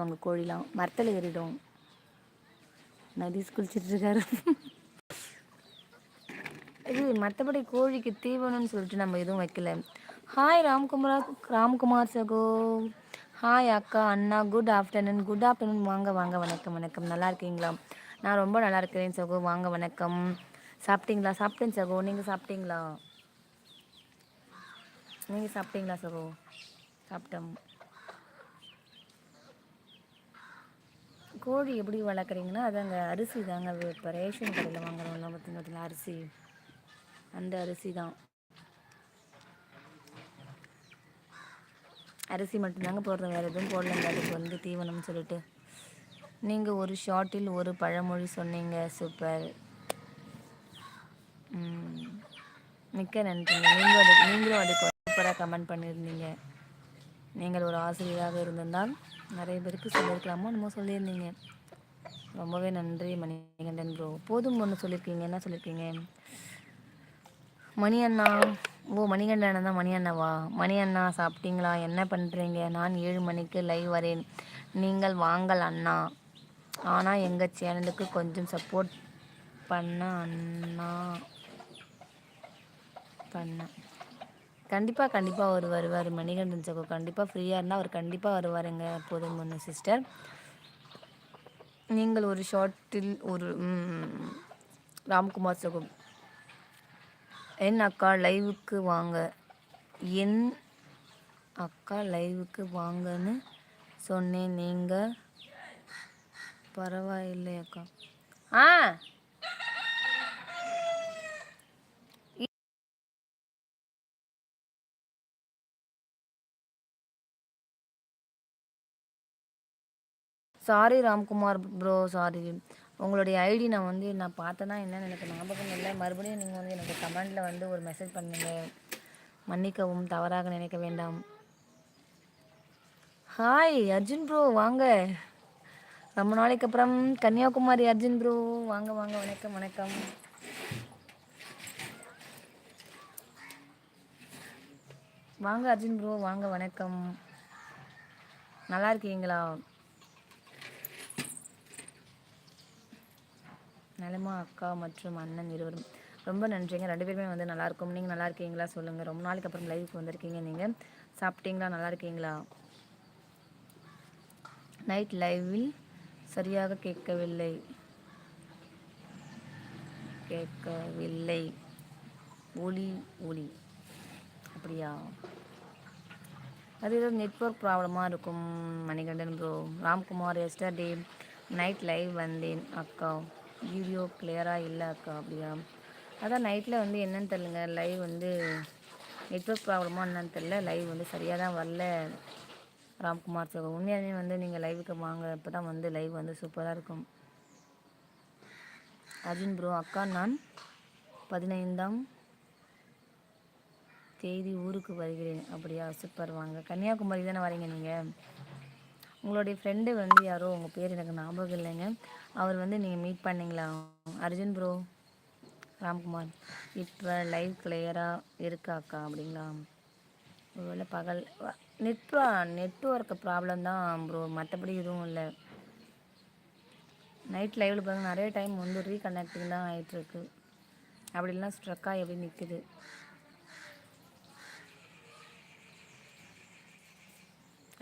பண்ணுவாங்க கோழிலாம், மரத்தில் ஏறிடும். நதீஸ் குளிச்சிட்ருக்காரு. இது மற்றபடி கோழிக்கு தீவனம்னு சொல்லிட்டு நம்ம எதுவும் வைக்கல. ஹாய் ராம்குமார் சகோ. ஹாய் அக்கா அண்ணா, குட் ஆஃப்டர்நூன். Good afternoon. வாங்க வாங்க, வணக்கம் வணக்கம். நல்லா இருக்கீங்களா? நான் ரொம்ப நல்லா இருக்கிறேன் சகோ. வாங்க வணக்கம். சாப்பிட்டீங்களா? சாப்பிட்டேன் சகோ. நீங்கள் சாப்பிட்டீங்களா? நீங்கள் சாப்பிட்டீங்களா சகோ? சாப்பிட்டோம். கோழி எப்படி வளர்க்குறீங்கன்னா, அதாங்க அரிசி தாங்க. இப்போ ரேஷன் கடையில் வாங்குறோம்ல பார்த்தீங்களா அரிசி, அந்த அரிசி தான். அரிசி மட்டும்தாங்க போடுறோம், வேறு எதுவும் போடலைங்க. அதுக்கு வந்து தீவனம்னு சொல்லிட்டு. நீங்கள் ஒரு ஷார்ட்டில் ஒரு பழமொழி சொன்னீங்க, சூப்பர். மிக்க நன்றிங்க. நீங்களும் அதுக்கு சூப்பராக கமெண்ட் பண்ணியிருந்தீங்க. நீங்கள் ஒரு ஆசிரியராக இருந்திருந்தால் நிறைய பேருக்கு சொல்லியிருக்கலாமோ நம்ம சொல்லியிருந்தீங்க. ரொம்பவே நன்றி மணிகண்டன் ப்ரோ. போதும் ஒன்று சொல்லியிருக்கீங்க. என்ன சொல்லியிருக்கீங்க? மணி அண்ணா. ஓ, மணிகண்டன் தான். மணி அண்ணாவா? மணி அண்ணா சாப்பிட்டீங்களா? என்ன பண்ணுறீங்க? நான் 7 மணிக்கு லைவ் வரேன், நீங்கள் வாங்கல் அண்ணா. ஆனால் எங்கள் சேனலுக்கு கொஞ்சம் சப்போர்ட் பண்ண அண்ணா. கண்டிப்பாக அவர் வருவார் மணிகண்டன் சகோ. கண்டிப்பாக ஃப்ரீயாக இருந்தால் அவர் கண்டிப்பாக வருவாருங்க. போதும் ஒன்று சிஸ்டர். நீங்கள் ஒரு ஷார்ட்டில் ஒரு ராம்குமார் சகோ. என் அக்கா லைவுக்கு வாங்க, என் அக்கா லைவுக்கு வாங்கன்னு சொன்னேன், நீங்கள் பரவாயில்லை அக்கா. Sorry Ramkumar bro, sorry. உங்களுடைய ஐடி நான் பார்த்தேன்னா என்னன்னு எனக்கு ஞாபகம் இல்லை. மறுபடியும் நீங்கள் வந்து எனக்கு கமெண்டில் வந்து ஒரு மெசேஜ் பண்ணுங்க. மன்னிக்கவும், தவறாக நினைக்க வேண்டாம். ஹாய் அர்ஜுன் ப்ரோ, வாங்க. ரொம்ப நாளைக்கு அப்புறம் கன்னியாகுமரி அர்ஜுன் ப்ரோ, வாங்க வாங்க, வணக்கம் வணக்கம். வாங்க அர்ஜுன் ப்ரோ, வாங்க வணக்கம். நல்லா இருக்கீங்களா? நலமா அக்கா மற்றும் அண்ணன் இருவரும்? ரொம்ப நன்றிங்க. 2 பேருமே வந்து நல்லாயிருக்கும். நீங்கள் நல்லா இருக்கீங்களா சொல்லுங்கள். ரொம்ப நாளைக்கு அப்புறம் லைவுக்கு வந்திருக்கீங்க. நீங்கள் சாப்பிட்டீங்களா? நல்லா இருக்கீங்களா? நைட் லைவில் சரியாக கேட்கவில்லை. ஒளி அப்படியா? அது ஏதோ நெட்வொர்க் ப்ராப்ளமாக இருக்கும் Manikandan bro. Ramkumar, yesterday night live வந்தேன் அக்கா, வீடியோ கிளியராக இல்லை அக்கா. அப்படியா? அதான் நைட்டில் வந்து என்னன்னு தெரிலங்க, லைவ் வந்து நெட்வொர்க் ப்ராப்ளமாக என்னன்னு தெரில, லைவ் வந்து சரியாக தான் வரல ராம்குமார் சார். உண்மையாலுமே வந்து நீங்கள் லைவுக்கு வாங்க, இப்போ தான் வந்து லைவ் வந்து சூப்பராக இருக்கும். அர்ஜுன் ப்ரோ, அக்கா நான் 15ஆம் தேதி ஊருக்கு வருகிறேன். அப்படியா? சூப்பர், வாங்க. கன்னியாகுமரி தானே வரீங்க நீங்கள்? உங்களுடைய ஃப்ரெண்டு வந்து யாரோ, உங்கள் பேர் எனக்கு ஞாபகம் இல்லைங்க, அவர் வந்து நீங்கள் மீட் பண்ணிங்களா? அர்ஜுன் ப்ரோ, ராம்குமார் இப்போ லைவ் கிளியராக இருக்காக்கா? அப்படிங்களா? ஒருவேளை பகல் நெட்வொர்க் ப்ராப்ளம் தான் ப்ரோ, மற்றபடி எதுவும் இல்லை. நைட் லைவில் பாருங்கள், நிறைய டைம் வந்து ரீகனெக்டிங் தான் ஆகிட்டுருக்கு. அப்படி இல்லைனா ஸ்ட்ரக்காக எப்படி நிற்குது.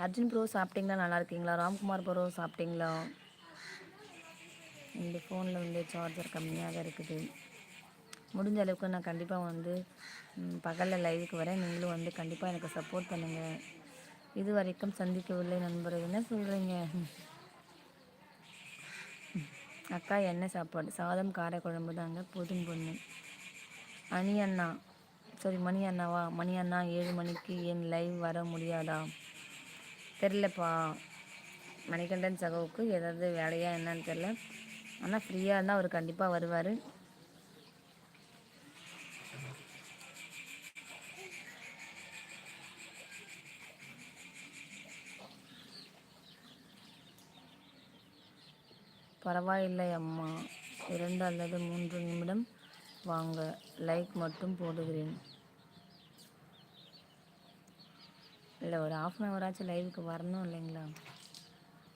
அர்ஜுன் ப்ரோ சாப்பிட்டீங்களா? நல்லா இருக்கீங்களா? ராம்குமார் ப்ரோ சாப்பிட்டீங்களா? இந்த ஃபோனில் வந்து சார்ஜர் கம்மியாக தான் இருக்குது. முடிஞ்ச அளவுக்கு நான் கண்டிப்பாக வந்து பகலில் லைவுக்கு வரேன். நீங்களும் வந்து கண்டிப்பாக எனக்கு சப்போர்ட் பண்ணுங்கள். இது வரைக்கும் சந்திக்கவில்லை நண்பரை. என்ன சொல்கிறீங்க அக்கா? என்ன சாப்பாடு? சாதம் காரக்குழம்பு தாங்க. போதும் பொண்ணு. மணி அண்ணாவா? மணி அண்ணா 7 மணிக்கு என் லைவ் வர முடியாதா? தெரிலப்பா. மணிகண்டன் சகோவுக்கு ஏதாவது வேலையா என்னன்னு தெரில. ஆனால் ஃப்ரீயாக இருந்தால் அவர் கண்டிப்பாக வருவார். பரவாயில்லை அம்மா, 2 அல்லது 3 நிமிடம் வாங்க, லைக் மட்டும் போடுகிறேன். இல்லை, ஒரு 1/2 அன் ஹவர் ஆச்சு லைவுக்கு வரணும் இல்லைங்களா?